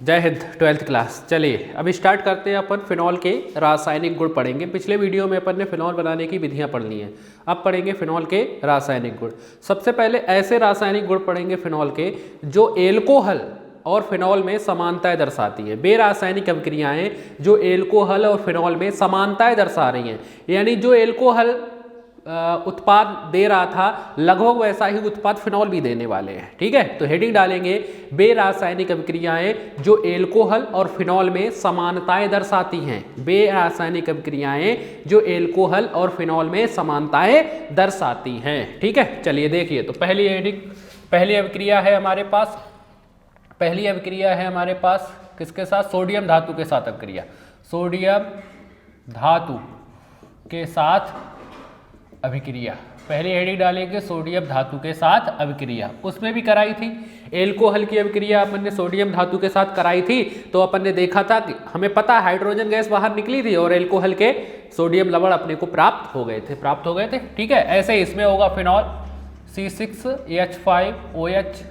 जय Hind. 12th class. चलिए अब स्टार्ट करते हैं। अपन फिनॉल के रासायनिक गुण पढ़ेंगे। पिछले वीडियो में अपन ने फिनॉल बनाने की विधियां पढ़ ली हैं। अब पढ़ेंगे फिनॉल के रासायनिक गुण। सबसे पहले ऐसे रासायनिक गुण पढ़ेंगे फिनॉल के जो एल्कोहल और फिनॉल में समानताएं दर्शाती हैं। बेरासायनिक अभिक्रियाएं जो एल्कोहल और फिनॉल में समानताएं दर्शा रही हैं, यानी जो एल्कोहल उत्पाद दे रहा था लगभग वैसा ही उत्पाद फिनॉल भी देने वाले हैं। ठीक है, तो हेडिंग डालेंगे बेरासायनिक अभिक्रियाएं जो एल्कोहल और फिनॉल में समानताएं दर्शाती हैं। बेरासायनिक अभिक्रियाएं जो एल्कोहल और फिनॉल में समानताएं दर्शाती हैं। ठीक है, चलिए देखिए। तो पहली हेडिंग, पहली अभिक्रिया है हमारे पास, पहली अभिक्रिया है हमारे पास किसके साथ? सोडियम धातु के साथ अभिक्रिया। सोडियम धातु के साथ अभिक्रिया, पहली हेडिंग डालेंगे सोडियम धातु के साथ अभिक्रिया। उसमें भी कराई थी एल्कोहल की अभिक्रिया, अपन ने सोडियम धातु के साथ कराई थी। तो अपन ने देखा था कि हमें पता है हाइड्रोजन गैस बाहर निकली थी और एल्कोहल के सोडियम लवण अपने को प्राप्त हो गए थे। ठीक है, ऐसे ही इसमें होगा फिनॉल C6H5OH।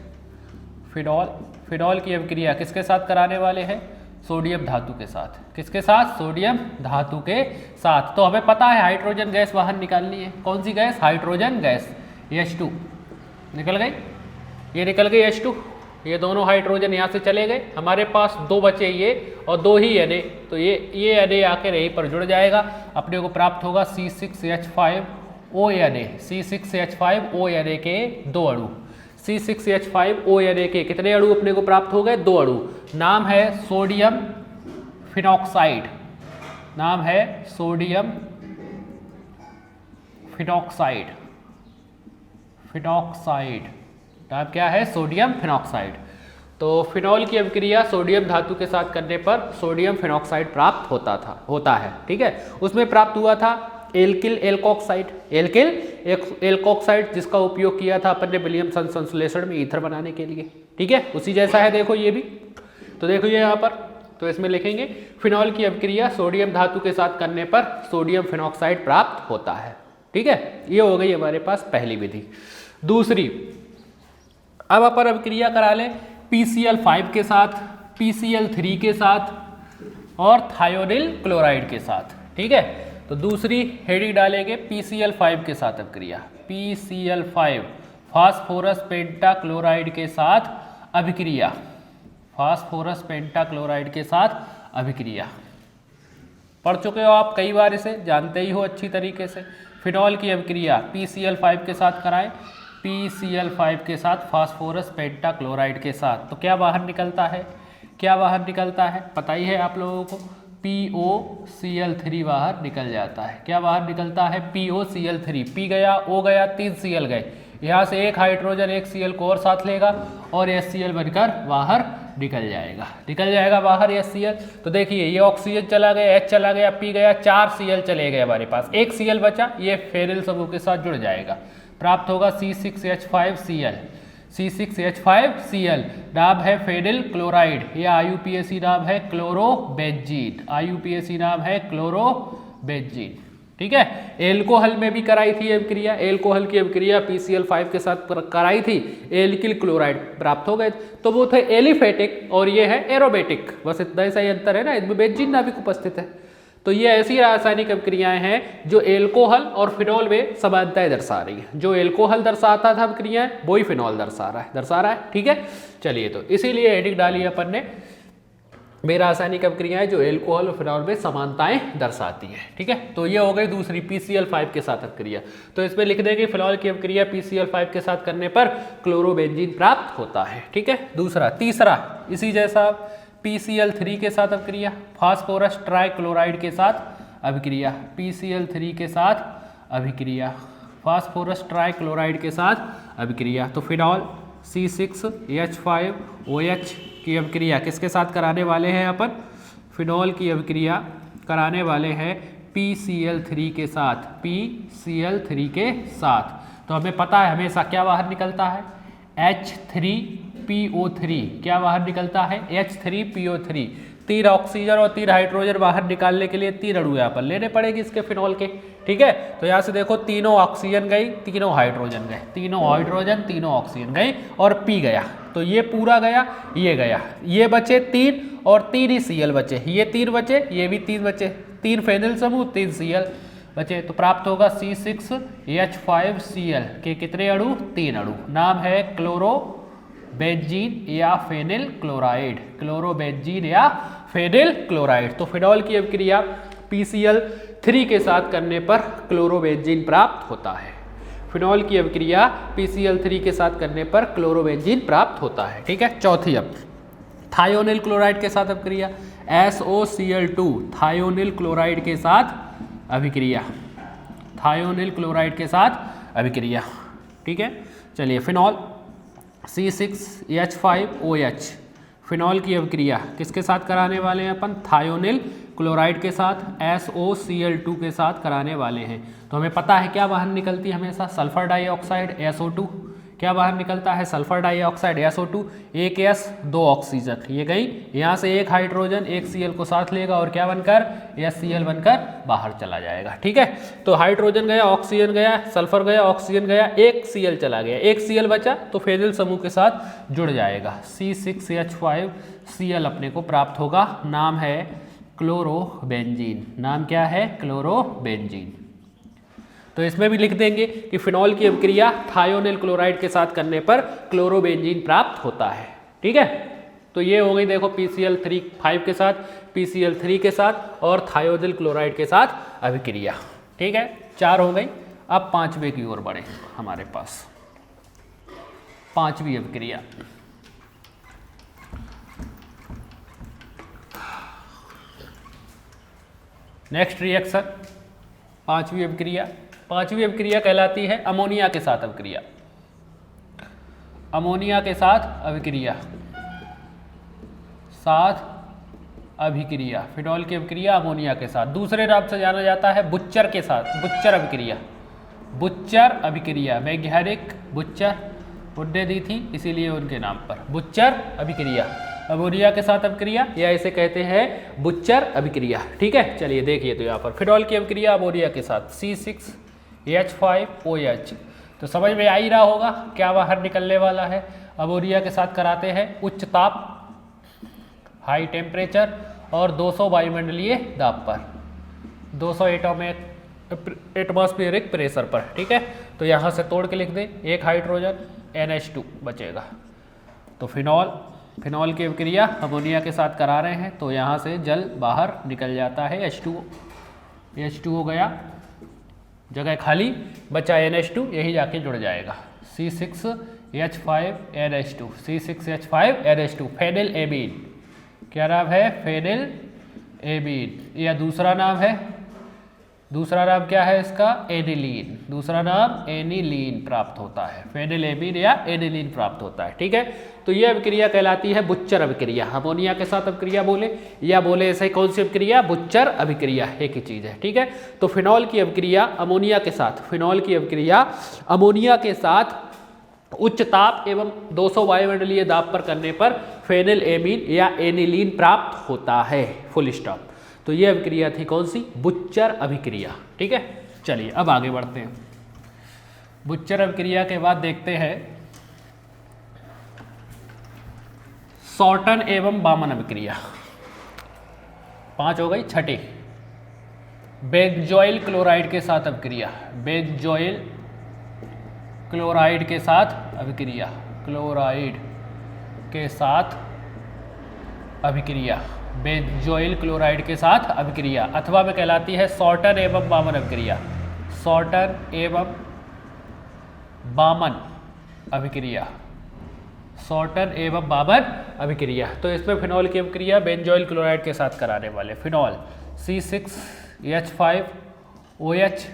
फिनॉल की अभिक्रिया किसके साथ कराने वाले हैं? सोडियम धातु के साथ। किसके साथ? सोडियम धातु के साथ। तो हमें पता है हाइड्रोजन गैस बाहर निकालनी है। कौन सी गैस? Hydrogen gas. H2 निकल गई, ये निकल गई H2। ये दोनों हाइड्रोजन यहाँ से चले गए, हमारे पास दो बचे ये और दो ही Na। तो ये Na आकर यहीं पर जुड़ जाएगा, अपने को प्राप्त होगा C6H5ONa। C6H5ONa के दो अणु, C6H5ONa के कितने अणु अपने को प्राप्त हो गए? दो अणु। नाम है सोडियम फिनॉक्साइड, नाम है सोडियम फिनॉक्साइड। नाम क्या है? Sodium phenoxide. तो फिनॉल की अभिक्रिया सोडियम धातु के साथ करने पर सोडियम फिनॉक्साइड प्राप्त होता है। ठीक है, उसमें प्राप्त हुआ था एल्किल एल्कोक्साइड, जिसका उपयोग किया था अपन ने विलियमसन संश्लेषण में ईथर बनाने के लिए। ठीक है, उसी जैसा है। देखो ये भी, तो देखो ये यहाँ पर, तो इसमें लिखेंगे फिनॉल की अभिक्रिया सोडियम धातु के साथ करने पर सोडियम फिनॉक्साइड प्राप्त होता है। ठीक है, ये हो गई हमारे पास पहली विधि। दूसरी, अब अपन अभिक्रिया करा लें PCl5 के साथ, PCl3 के साथ और थायोनिल क्लोराइड के साथ। ठीक है, तो दूसरी हेडिंग डालेंगे PCl5 के साथ अभिक्रिया। PCl5 फास्फोरस पेंटाक्लोराइड के साथ अभिक्रिया, फास्फोरस पेंटाक्लोराइड के साथ अभिक्रिया। पढ़ चुके हो आप कई बार, इसे जानते ही हो अच्छी तरीके से। फिनॉल की अभिक्रिया PCl5 के साथ कराएं, PCl5 के साथ फास्फोरस पेंटाक्लोराइड के साथ। तो क्या बाहर निकलता है? पता ही है आप लोगों को, POCl3 बाहर निकल जाता है। क्या बाहर निकलता है? POCl3। P गया, O गया, 3 Cl गए। यहाँ से एक हाइड्रोजन एक Cl को और साथ लेगा और HCl बनकर बाहर निकल जाएगा बाहर HCl। तो देखिए ये ऑक्सीजन चला गया, H चला गया, P गया, 4 Cl चले गए हमारे पास, एक Cl बचा, ये फेनिल समूह के साथ जुड़ जाएगा, प्राप्त होगा C6H5Cl। C6H5Cl नाम है फेनिल क्लोराइड, या IUPAC नाम है क्लोरोबेंजीन। ठीक है, एल्कोहल में भी कराई थी अभिक्रिया, एल्कोहल की अभिक्रिया PCl5 के साथ कराई थी, एल्किल क्लोराइड प्राप्त हो गए। तो वो थे एलिफेटिक और ये है एरोमेटिक, बस इतना ही सही अंतर है ना, इनमें बेंजीन नाभिक उपस्थित है। तो ये ऐसी रासायनिक अभिक्रियाएं हैं जो एल्कोहल और फिनॉल में समानताएं दर्शा रही है। जो एल्कोहल दर्शाता था अभिक्रियाएं, वही फिनॉल दर्शा रहा है। ठीक है, चलिए, तो इसीलिए हेडिंग डाली अपन ने बेरासायनिक अभिक्रियाएं जो एल्कोहल और फिनॉल में समानताएं दर्शाती है। ठीक है, तो ये हो गई दूसरी PCl5 के साथ अभिक्रिया। तो इसमें लिख देंगे फिनॉल की अभिक्रिया PCl5 के साथ करने पर क्लोरोबेंजीन प्राप्त होता है। ठीक है, तीसरा इसी जैसा PCl3 के साथ अभिक्रिया, फास्फोरस ट्राइक्लोराइड के साथ अभिक्रिया, PCl3 के साथ अभिक्रिया, फास्फोरस ट्राइक्लोराइड के साथ अभिक्रिया। तो फिनॉल C6H5OH की अभिक्रिया किसके साथ कराने वाले हैं अपन? फिनॉल की अभिक्रिया कराने वाले हैं PCl3 के साथ। तो हमें पता है हमेशा क्या बाहर निकलता है? H3PO3। क्या बाहर निकलता है? H3PO3। 3 ऑक्सीजन और 3 हाइड्रोजन बाहर निकालने के लिए 3 अणु यहाँ पर लेने पड़ेगी इसके फिनॉल के। ठीक है, तो यहाँ से देखो तीनों ऑक्सीजन गई, तीनों हाइड्रोजन गए, तीनों ऑक्सीजन गए और P गया। तो ये पूरा गया, ये बचे 3 और 3 ही Cl बचे, ये 3 बचे, ये भी 3 बचे, 3 फेनिल समूह 3 Cl बचे, तो प्राप्त होगा C6H5Cl के कितने अणु? 3 अणु। नाम है क्लोरोबेंजीन या फेनिल क्लोराइड, क्लोरोबेंजीन या फेनिल क्लोराइड। तो फिनॉल की अभिक्रिया PCl3 के साथ करने पर क्लोरोबेंजीन प्राप्त होता है। फिनॉल की अभिक्रिया PCl3 के साथ करने पर क्लोरोबेंजीन प्राप्त होता है। ठीक है, चौथी अब थायोनिल क्लोराइड के साथ अभिक्रिया, SOCl2 थायोनिल क्लोराइड के साथ अभिक्रिया, थायोनिल क्लोराइड के साथ अभिक्रिया। ठीक है, चलिए फिनॉल C6H5OH, फिनॉल की अभिक्रिया किसके साथ कराने वाले हैं अपन? थायोनिल क्लोराइड के साथ, SOCl2 के साथ कराने वाले हैं। तो हमें पता है क्या बाहर निकलती है हमेशा? Sulphur dioxide SO2। क्या बाहर निकलता है? सल्फर डाइऑक्साइड SO2, एक S 2 ऑक्सीजन, ये गई, यहाँ से एक हाइड्रोजन एक Cl को साथ लेगा और क्या बनकर? HCl बनकर बाहर चला जाएगा। ठीक है, तो हाइड्रोजन गया, ऑक्सीजन गया, सल्फर गया, ऑक्सीजन गया, एक Cl चला गया, एक Cl बचा तो फेनिल समूह के साथ जुड़ जाएगा, C6H5Cl अपने को प्राप्त होगा। नाम है क्लोरोबेंजीन, नाम क्या है? क्लोरोबेंजीन। तो इसमें भी लिख देंगे कि फिनॉल की अभिक्रिया थायोनिल क्लोराइड के साथ करने पर क्लोरोबेंजीन प्राप्त होता है। ठीक है, तो ये हो गई देखो PCl3 के साथ, PCl3 के साथ और थायोनिल क्लोराइड के साथ अभिक्रिया। ठीक है, 4 हो गई। अब 5वें की ओर बढ़े, हमारे पास 5वीं अभिक्रिया। नेक्स्ट रिएक्शन 5वीं अभिक्रिया। 5वीं अभिक्रिया कहलाती है अमोनिया के साथ अभिक्रिया, अमोनिया के साथ अभिक्रिया, फिनॉल की अभिक्रिया अमोनिया के साथ। दूसरे नाम से जाना जाता है बुच्चर के साथ, बुच्चर अभिक्रिया, बुच्चर अभिक्रिया, वैज्ञानिक बुच्चर उन्होंने दी थी इसीलिए उनके नाम पर बुच्चर अभिक्रिया, अमोनिया के साथ अभिक्रिया या इसे कहते हैं बुच्चर अभिक्रिया। ठीक है, चलिए देखिए, तो यहाँ पर फिनॉल की अभिक्रिया अमोनिया के साथ C6H5OH, तो समझ में आ ही रहा होगा क्या बाहर निकलने वाला है। अमोनिया के साथ कराते हैं उच्च ताप, हाई टेम्परेचर और 200 वायुमंडलीय दाब पर, 200 एटमॉस्फेरिक प्रेशर पर। ठीक है, तो यहाँ से तोड़ के लिख दें, एक हाइड्रोजन NH2 बचेगा। तो फिनॉल की अभिक्रिया अमोनिया के साथ करा रहे हैं तो यहाँ से जल बाहर निकल जाता है, H2O गया, जगह खाली बचा NH2, यही जाके जुड़ जाएगा C6H5NH2, C6H5NH2 फेनिल एमीन। क्या नाम है? Phenyl amine. या दूसरा नाम है, दूसरा नाम क्या है इसका? एनिलीन, दूसरा नाम एनिलीन प्राप्त होता है, फेनिल एमीन या एनिलीन प्राप्त होता है। ठीक है, तो यह अभिक्रिया कहलाती है बुच्चर अभिक्रिया। अमोनिया के साथ अभिक्रिया बोले या बोले ऐसे कौन सी अभिक्रिया? बुच्चर अभिक्रिया, एक ही चीज है। ठीक है, तो फिनॉल की अभिक्रिया अमोनिया के साथ, फिनॉल की अभिक्रिया अमोनिया के साथ उच्च ताप एवं 200 वायुमंडलीय दाब पर करने पर फेनिल एमीन या एनिलीन प्राप्त होता है, फुल स्टॉप। तो यह अभिक्रिया थी कौन सी? बुच्चर अभिक्रिया। ठीक है, चलिए अब आगे बढ़ते हैं। बुच्चर अभिक्रिया के बाद देखते हैं शॉर्टन एवं बामन अभिक्रिया। 5 हो गई। छठी बेंजोइल क्लोराइड के साथ अभिक्रिया, बेंजोइल क्लोराइड के साथ अभिक्रिया, क्लोराइड के साथ अभिक्रिया, बेंजोइल क्लोराइड के साथ अभिक्रिया अथवा में कहलाती है शॉर्टन एवं बामन अभिक्रिया, शॉर्टन एवं बामन अभिक्रिया, शॉर्टन एवं बामन अभिक्रिया। तो इसमें फिनॉल की अभिक्रिया बेंजोइल क्लोराइड के साथ कराने वाले फिनॉल C6H5OH,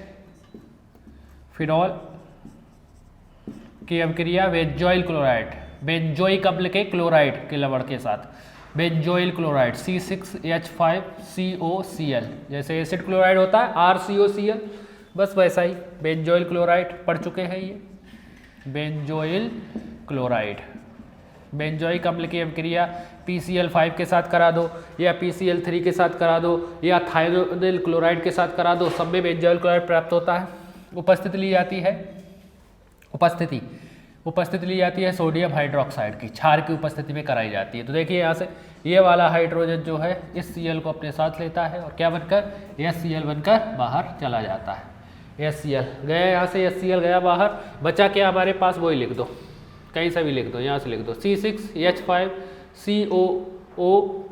फिनॉल की अभिक्रिया बेंजोइल क्लोराइड, बेंजोइक अम्ल के क्लोराइड के लवण के साथ, बेंजोइल क्लोराइड C6H5COCl, जैसे एसिड क्लोराइड होता है RCOCl, बस वैसा ही बेंजोइल क्लोराइड पढ़ चुके हैं ये, बेंजोइल क्लोराइड। बेंजोइक अम्ल की अभिक्रिया PCl5 के साथ करा दो या PCl3 के साथ करा दो या थायोनिल क्लोराइड के साथ करा दो, सब में बेंजोइल क्लोराइड प्राप्त होता है। उपस्थिति ली जाती है, उपस्थिति उपस्थिति ली जाती है सोडियम हाइड्रोक्साइड की, क्षार की उपस्थिति में कराई जाती है। तो देखिए यहाँ से ये वाला हाइड्रोजन जो है इस Cl को अपने साथ लेता है और क्या बनकर HCl बनकर बाहर चला जाता है। HCl गया यहाँ से, HCl गया बाहर, बचा क्या हमारे पास वही लिख दो, कहीं से भी लिख दो, यहाँ से लिख दो C6H5COO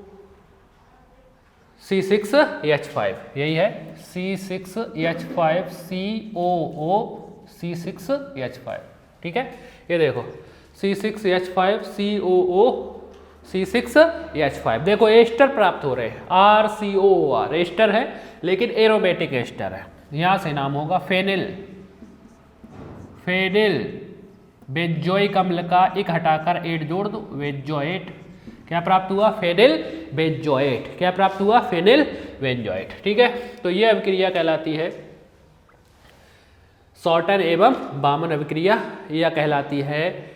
यही है C6H5COO ठीक है। ये देखो C6H5COO देखो एस्टर प्राप्त हो रहे हैं, RCOOR एस्टर है लेकिन एरोमेटिक एस्टर है। यहाँ से नाम होगा फेनिल बेंजोइक अम्ल का एक हटाकर एट जोड़ दो, बेंजोएट। क्या प्राप्त हुआ? Phenyl benzoate. क्या प्राप्त हुआ? Phenyl benzoate. ठीक है, तो ये अभिक्रिया कहलाती है शॉर्टन एवं बामन अभिक्रिया, यह कहलाती है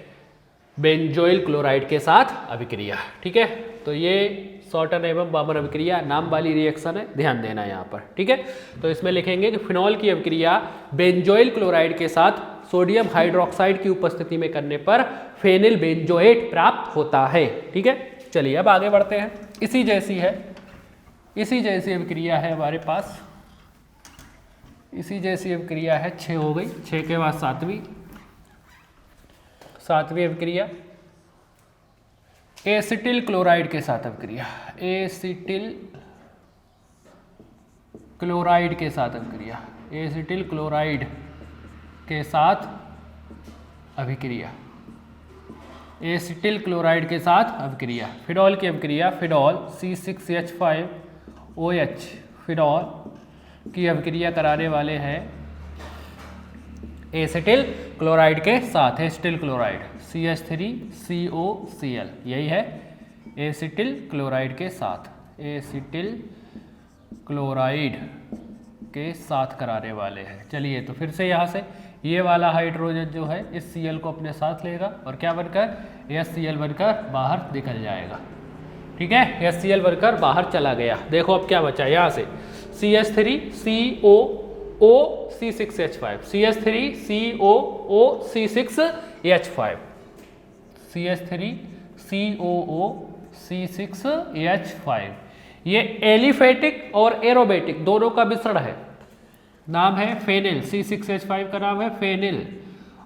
बेंजोइल क्लोराइड के साथ अभिक्रिया। ठीक है, तो ये शॉर्टन एवं बामन अभिक्रिया नाम वाली रिएक्शन है, ध्यान देना यहाँ पर। ठीक है, तो इसमें लिखेंगे कि फिनॉल की अभिक्रिया बेंजोइल क्लोराइड के साथ सोडियम हाइड्रोक्साइड की उपस्थिति में करने पर फेनिल बेंजोएट प्राप्त होता है। ठीक है, चलिए अब आगे बढ़ते हैं। इसी जैसी अभिक्रिया है हमारे पास, इसी जैसी अभिक्रिया है, 6 हो गई, 6 के बाद सातवीं अभिक्रिया एसिटिल क्लोराइड के साथ अभिक्रिया, एसिटिल क्लोराइड के साथ अभिक्रिया, एसिटिल क्लोराइड के साथ अभिक्रिया, एसिटिल क्लोराइड के साथ अभिक्रिया। फिनॉल की अभिक्रिया, फिनॉल C6H5OH फिनॉल की अभिक्रिया कराने वाले हैं एसिटिल क्लोराइड के साथ, एसिटिल क्लोराइड CH3COCl यही है, एसिटिल क्लोराइड के साथ, एसिटिल क्लोराइड के साथ कराने वाले हैं। चलिए तो फिर से यहाँ से ये वाला हाइड्रोजन जो है इस Cl को अपने साथ लेगा और क्या बनकर HCl बनकर बाहर निकल जाएगा। ठीक है, HCl बनकर बाहर चला गया। देखो अब क्या बचा यहाँ से CH3COO C6H5, CH3COO C6H5, CH3COO C6H5 ये एलिफेटिक और एरोमेटिक दोनों का मिश्रण है, नाम है फेनिल। C6H5 का नाम है फेनिल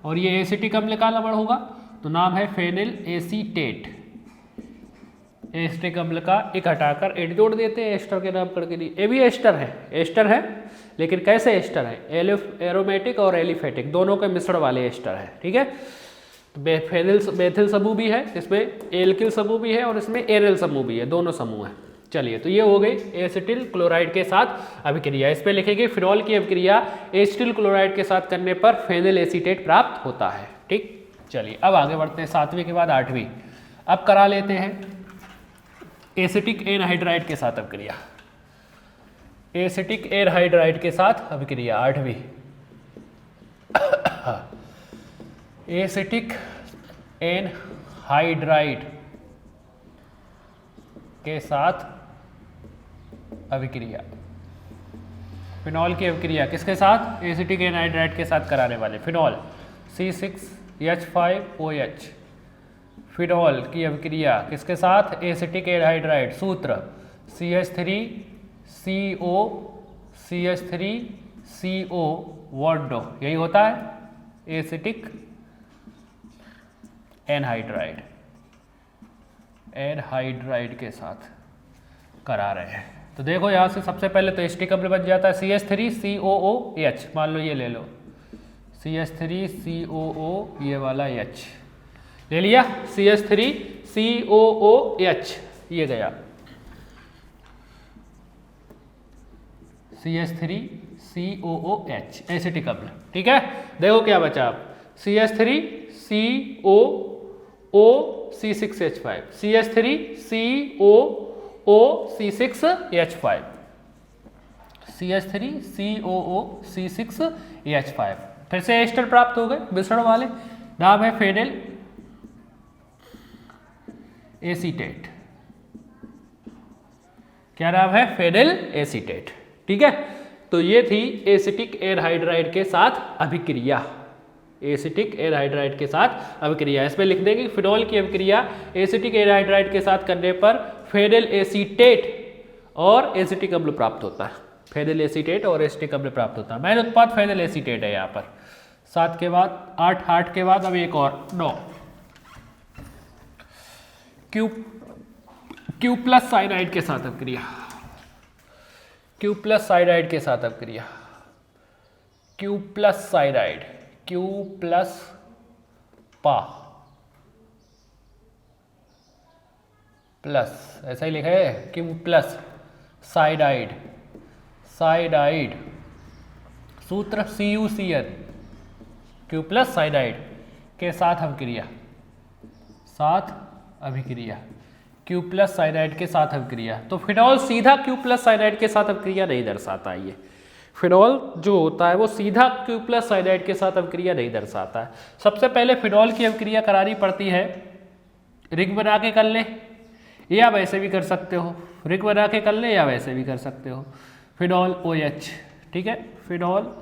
और ये एसिटिक अम्ल का लवण होगा तो नाम है फेनिल एसीटेट। एस्टिक अम्ल का एक हटाकर एट जोड़ देते हैं एस्टर के नाम करके लिए। ये भी एस्टर है लेकिन कैसे एस्टर है? एरोमेटिक और एलिफेटिक दोनों के मिश्रण वाले एस्टर है। ठीक है, मेथिल समूह भी है, इसमें एल्किल समूह भी है और इसमें एरिल समूह भी है, दोनों समूह है। चलिए तो ये हो गई एसिटिल क्लोराइड के साथ अभिक्रिया। इस पे लिखेंगे फिनॉल की अभिक्रिया एसिटिल क्लोराइड के साथ करने पर फेनिल एसीटेट प्राप्त होता है। ठीक, चलिए अब आगे बढ़ते हैं, 7वीं के बाद 8वीं। अब करा लेते हैं एसिटिक एनहाइड्राइड के साथ अभिक्रिया, एसिटिक एनहाइड्राइड के साथ अभिक्रिया 8वीं। एसिटिक एनहाइड्राइड के साथ अभिक्रिया, फिनॉल की अभिक्रिया किसके साथ? एसिटिक एनहाइड्राइड के साथ कराने वाले फिनॉल C6H5OH फिनॉल की अभिक्रिया किसके साथ? एसिटिक एनहाइड्राइड, सूत्र CH3CO बॉन्ड यही होता है एसिटिक एनहाइड्राइड के साथ करा रहे हैं। तो देखो यहाँ से सबसे पहले तो एसिटिक अम्ल बन जाता है CH3COOH, मान लो ये ले लो CH3COO ये वाला H ले लिया, CH3COOH ये गया, CH3COOH एसिटिक अम्ल। ठीक है, देखो क्या बचा अब CH3COO C6H5, CH3COO C6H5, CH3COO C6H5 फिर से एस्टर प्राप्त हो गए मिश्रण वाले, नाम है फेनिल एसीटेट। क्या नाम है? Phenyl acetate. ठीक है, तो ये थी एसिटिक एनहाइड्राइड के साथ अभिक्रिया, एसिटिक एनहाइड्राइड के साथ अभिक्रिया। इसमें लिख देंगे फिनॉल की अभिक्रिया एसिटिक एनहाइड्राइड के साथ करने पर फेनिल एसीटेट और एसिटिक अम्ल प्राप्त होता है। फेनिल एसीटेट और एसिटिक अम्ल प्राप्त होता है। मेन उत्पाद फेनिल एसीटेट है यहाँ पर। 7 के बाद 8 के बाद अब एक और 9 क्यू प्लस साइनाइड के साथ अभिक्रिया। क्यू प्लस साइनाइड के साथ अभिक्रिया। Q plus cyanide, Q plus पा प्लस, ऐसा ही लिखा है क्यू प्लस साइनाइड, साइनाइड सूत्र CuCN, क्यू प्लस साइनाइड के साथ अभिक्रिया, साथ अभिक्रिया, क्यू प्लस साइनाइड के साथ अभिक्रिया। तो फिनॉल सीधा क्यू प्लस साइनाइड के साथ अभिक्रिया नहीं दर्शाता है। ये फिनॉल जो होता है वो सीधा क्यू प्लस साइनाइड के साथ अभिक्रिया नहीं दर्शाता है। सबसे पहले फिनॉल की अभिक्रिया करानी पड़ती है, रिंग बना के कर ले या वैसे भी कर सकते हो, रिंग बना के कर ले या वैसे भी कर सकते हो। फिनॉल OH, ठीक है, फिनॉल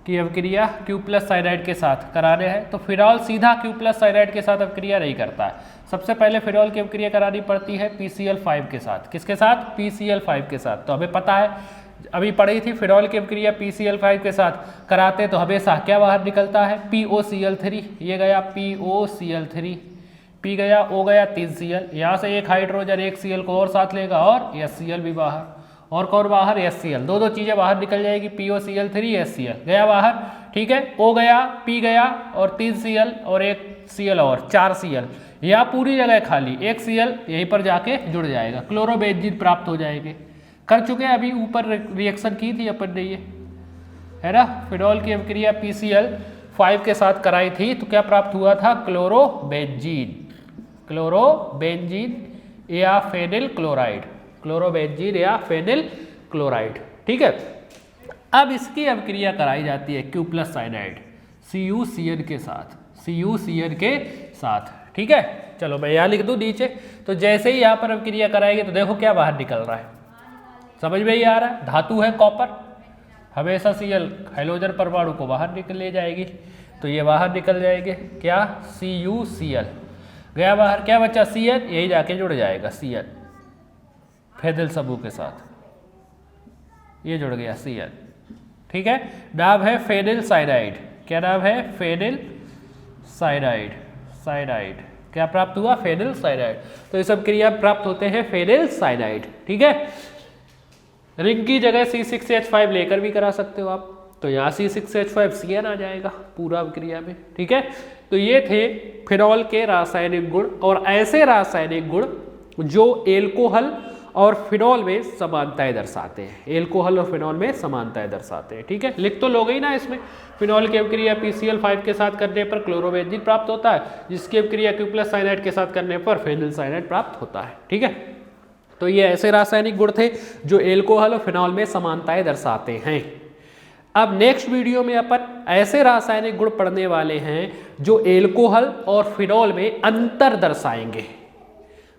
की अभिक्रिया क्यू प्लस साइनाइड के साथ कराने हैं तो फिनॉल सीधा क्यू प्लस साइनाइड के साथ अभिक्रिया नहीं करता है। सबसे पहले फिनॉल की अभिक्रिया करानी पड़ती है PCl5 के साथ। किसके साथ? PCl5 के साथ। तो हमें पता है, अभी पढ़ी थी, फिनॉल की अभिक्रिया PCl5 के साथ कराते तो हमेशा क्या बाहर निकलता है? POCl3। ये गया POCl3, P गया, O गया, 3 Cl, यहाँ से एक हाइड्रोजन एक Cl को और साथ लेगा और HCl भी बाहर, और कौन बाहर? HCl। दो चीजें बाहर निकल जाएगी, POCl3 HCl गया बाहर, ठीक है। O गया, P गया और 3 Cl और एक Cl और 4 Cl, यहाँ पूरी जगह खाली, एक Cl यहीं पर जाके जुड़ जाएगा, क्लोरोबेंजीन प्राप्त हो जाएंगे। कर चुके हैं, अभी ऊपर रिएक्शन की थी अपन ने, ये है ना। फिनॉल की अभिक्रिया PCl5 के साथ कराई थी तो क्या प्राप्त हुआ था? क्लोरोबेंजीन, क्लोरोबेंजीन या फेनिल क्लोराइड, क्लोरोबेंजीन या फेनिल क्लोराइड, ठीक है। अब इसकी अभिक्रिया कराई जाती है क्यू प्लस साइनाइड CuCN के साथ, CuCN के साथ, ठीक है। चलो मैं यहाँ लिख दूँ नीचे, तो जैसे ही यहाँ पर अभिक्रिया कराएंगे तो देखो क्या बाहर निकल रहा है, समझ में ही आ रहा है। धातु है कॉपर, हमेशा Cl हाइड्रोजन परमाणु को बाहर निकल ले जाएगी, तो ये बाहर निकल जाएंगे, क्या? CuCl गया बाहर, क्या बचा? Cn, यही जाके जुड़ जाएगा Cn फेनिल समूह के साथ, ये जुड़ गया Cn, ठीक है। नाम है फेनिल साइनाइड। क्या नाम है? फेनिल साइनाइड, साइनाइड क्या प्राप्त हुआ? Phenyl cyanide. तो ये सब क्रिया प्राप्त होते हैं फेनिल साइनाइड, ठीक है। रिंग की जगह C6H5 लेकर भी करा सकते हो आप, तो यहाँ C6H5 CN आ जाएगा पूरा अभिक्रिया में, ठीक है। तो ये थे फिनॉल के रासायनिक गुण, और ऐसे रासायनिक गुण जो एल्कोहल और फिनॉल में समानताएं दर्शाते हैं, एल्कोहल और फिनॉल में समानताएं दर्शाते हैं, ठीक है। लिख तो लोगे ही ना इसमें। फिनॉल की अभिक्रिया PCl5 के साथ करने पर क्लोरोबेंजीन प्राप्त होता है, जिसकी अभिक्रिया क्यू प्लस साइनाइड के साथ करने पर फेनिल साइनाइड प्राप्त होता है, ठीक है। तो ये ऐसे रासायनिक गुण थे जो एल्कोहल और फिनॉल में समानताएं दर्शाते हैं। अब नेक्स्ट वीडियो में अपन ऐसे रासायनिक गुण पढ़ने वाले हैं जो एल्कोहल और फिनॉल में अंतर दर्शाएंगे।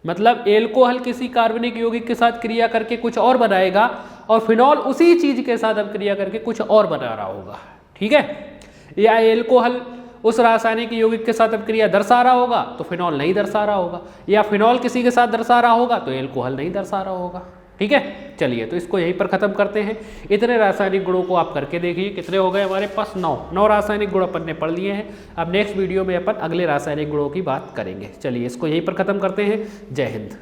मतलब एल्कोहल किसी कार्बनिक यौगिक के साथ क्रिया करके कुछ और बनाएगा और फिनॉल उसी चीज के साथ अब क्रिया करके कुछ और बना रहा होगा, ठीक है। या एल्कोहल उस रासायनिक यौगिक के साथ अब क्रिया दर्शा रहा होगा तो फिनॉल नहीं दर्शा रहा होगा, या फिनॉल किसी के साथ दर्शा रहा होगा तो एल्कोहल नहीं दर्शा रहा होगा, ठीक है। चलिए तो इसको यहीं पर खत्म करते हैं। इतने रासायनिक गुणों को आप करके देखिए, कितने हो गए हमारे पास? 9 रासायनिक गुण अपन ने पढ़ लिए हैं। अब नेक्स्ट वीडियो में अपन अगले रासायनिक गुणों की बात करेंगे। चलिए इसको यहीं पर खत्म करते हैं। जय हिंद।